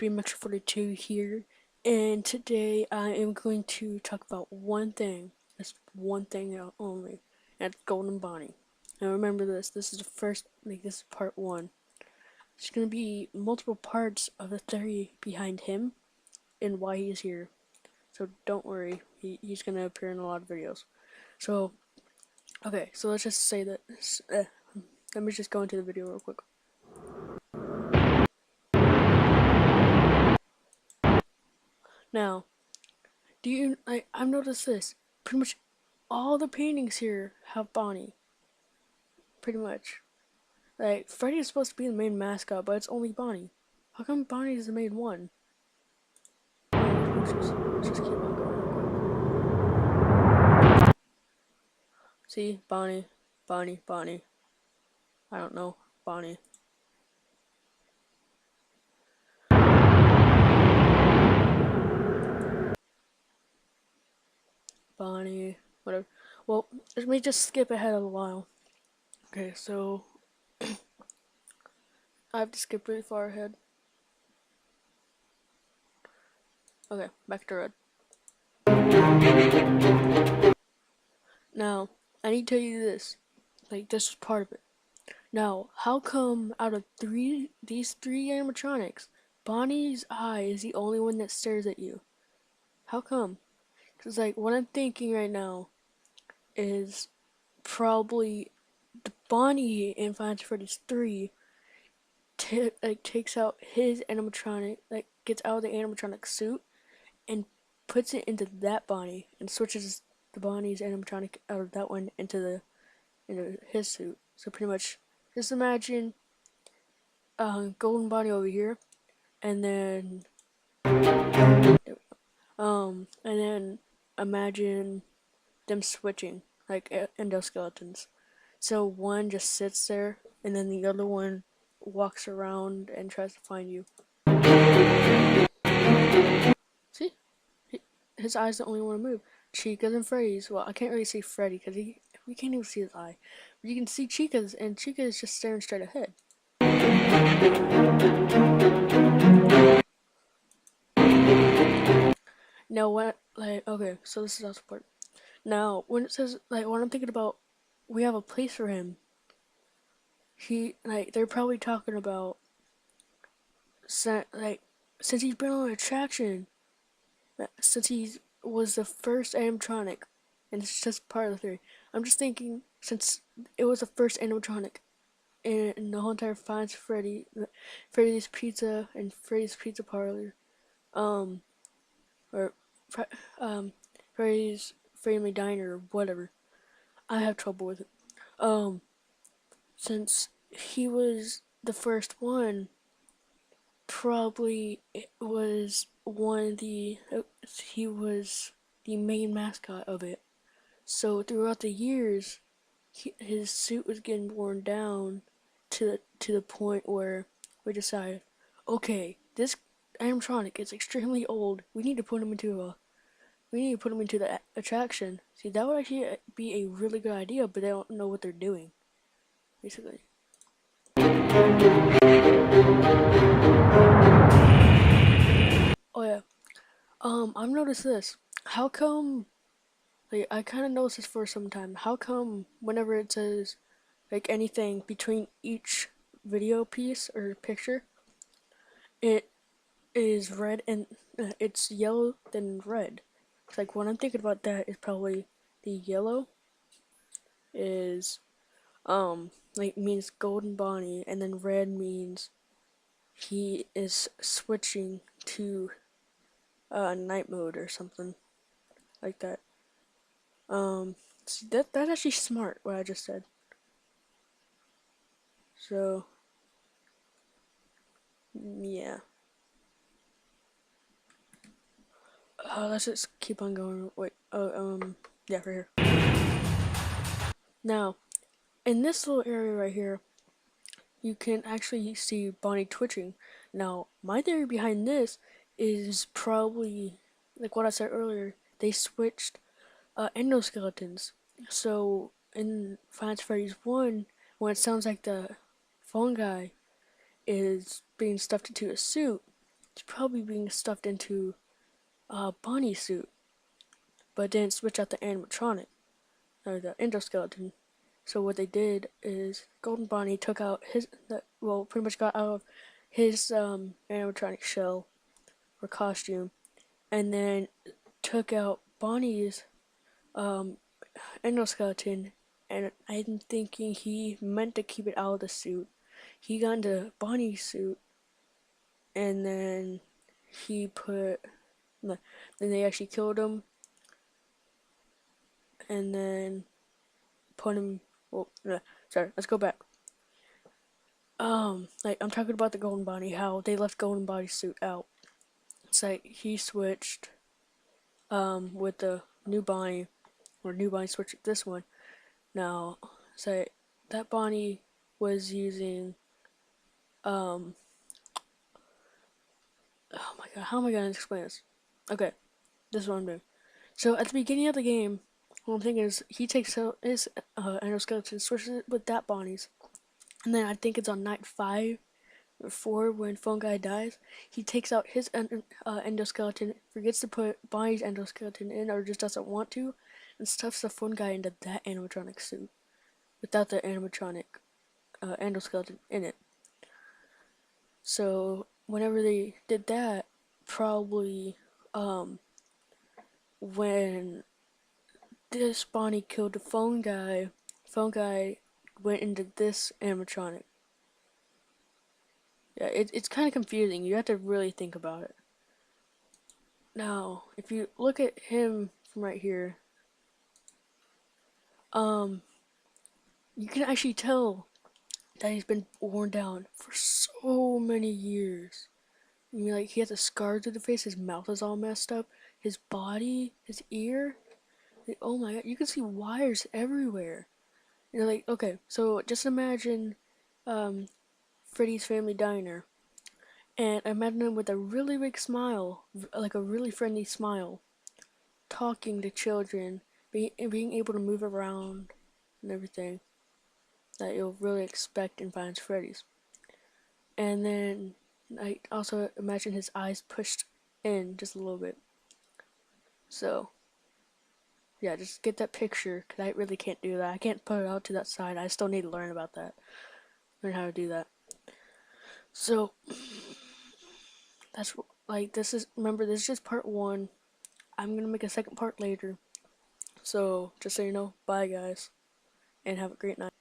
it's ep1 here, and today I am going to talk about one thing. Just one thing only, and it's Golden Bonnie. Now remember this. This is the first. This is part one. There's gonna be multiple parts of the theory behind him and why he's here. So don't worry. He's gonna appear in a lot of videos. So okay. So let's just say that. Let me just go into the video real quick. Now, I've noticed this. Pretty much all the paintings here have Bonnie. Pretty much. Like, Freddy is supposed to be the main mascot, but it's only Bonnie. How come Bonnie is the main one? Let's just keep on going. See? Bonnie. Bonnie. Bonnie. I don't know. Bonnie. Bonnie. Whatever. Well, let me just skip ahead a while. Okay, so I have to skip really far ahead. Okay, back to red. Now, I need to tell you this. Like, this is part of it. Now, how come out of these three animatronics, Bonnie's eye is the only one that stares at you? How come? Because, like, what I'm thinking right now is probably the Bonnie in Final Freddy's 3 takes out his animatronic, like, gets out of the animatronic suit and puts it into that Bonnie and switches the Bonnie's animatronic out of that one into his suit. So pretty much, just imagine Golden Bonnie over here, and then imagine them switching like endoskeletons. So one just sits there, and then the other one walks around and tries to find you. See, his eye's the only one to move. Chica's and Freddy's. Well, I can't really see Freddy because we can't even see his eye. But you can see Chica's, and Chica is just staring straight ahead. Now, okay, so this is also part. Now, when it says, like, when I'm thinking about, we have a place for him, they're probably talking about, since he's been on an attraction, since he was the first animatronic, and it's just part of the theory. I'm just thinking, since it was the first animatronic in the whole entire Freddy's Pizza and Freddy's Pizza Parlor, or Freddy's Family Diner or whatever. I have trouble with it. Since he was the first one, probably it was he was the main mascot of it. So throughout the years, his suit was getting worn down to the point where we decided, okay, this animatronic is extremely old. We need to put him into the attraction. See, that would actually be a really good idea, but they don't know what they're doing, basically. Oh yeah. I've noticed this. How come? Like, I kind of noticed this for some time. How come whenever it says like anything between each video piece or picture, it is red and it's yellow then red. It's like when I'm thinking about that is probably the yellow is like means Golden Bonnie, and then red means he is switching to night mode or something like that. See, that's actually smart what I just said. So yeah. Let's just keep on going. Wait. Yeah, right here. Now, in this little area right here, you can actually see Bonnie twitching. Now, my theory behind this is probably like what I said earlier. They switched endoskeletons. So in Final Freddy's 1, when it sounds like the phone guy is being stuffed into a suit, he's probably being stuffed into a Bonnie suit, but didn't switch out the animatronic or the endoskeleton. So what they did is Golden Bonnie took out well, pretty much got out of his animatronic shell or costume, and then took out Bonnie's um, endoskeleton. And I'm thinking he meant to keep it out of the suit. He got into Bonnie's suit, and then he put. Then they actually killed him, and then put him. Well, sorry. Let's go back. Like I'm talking about the Golden Bonnie, how they left Golden Bonnie's suit out. It's like he switched with the new Bonnie, or new Bonnie switched with this one. Now, say that Bonnie was using um oh my god, how am I gonna explain this? Okay, this is what I'm doing. So at the beginning of the game, what I'm thinking is he takes out his endoskeleton, switches it with that Bonnie's, and then I think it's on night 5 or 4 when Phone Guy dies. He takes out his endoskeleton, forgets to put Bonnie's endoskeleton in, or just doesn't want to, and stuffs the Phone Guy into that animatronic suit without the animatronic endoskeleton in it. So whenever they did that, probably when this Bonnie killed the Phone Guy went into this animatronic. Yeah, it's kind of confusing. You have to really think about it. Now, if you look at him from right here, um, you can actually tell that he's been worn down for so many years. I mean, like he has a scar to the face. His mouth is all messed up. His body, his ear. Like, oh my god, you can see wires everywhere. You're like, okay, so just imagine um, Freddy's Family Diner, and imagine him with a really big smile, like a really friendly smile, talking to children, being able to move around and everything that you'll really expect in Five Nights at Freddy's. And then I also imagine his eyes pushed in just a little bit. So yeah, just get that picture because I really can't do that. I can't put it out to that side. I still need to learn about that, learn how to do that. So that's like this is remember this is just part one. I'm gonna make a second part later. So just so you know, bye guys, and have a great night.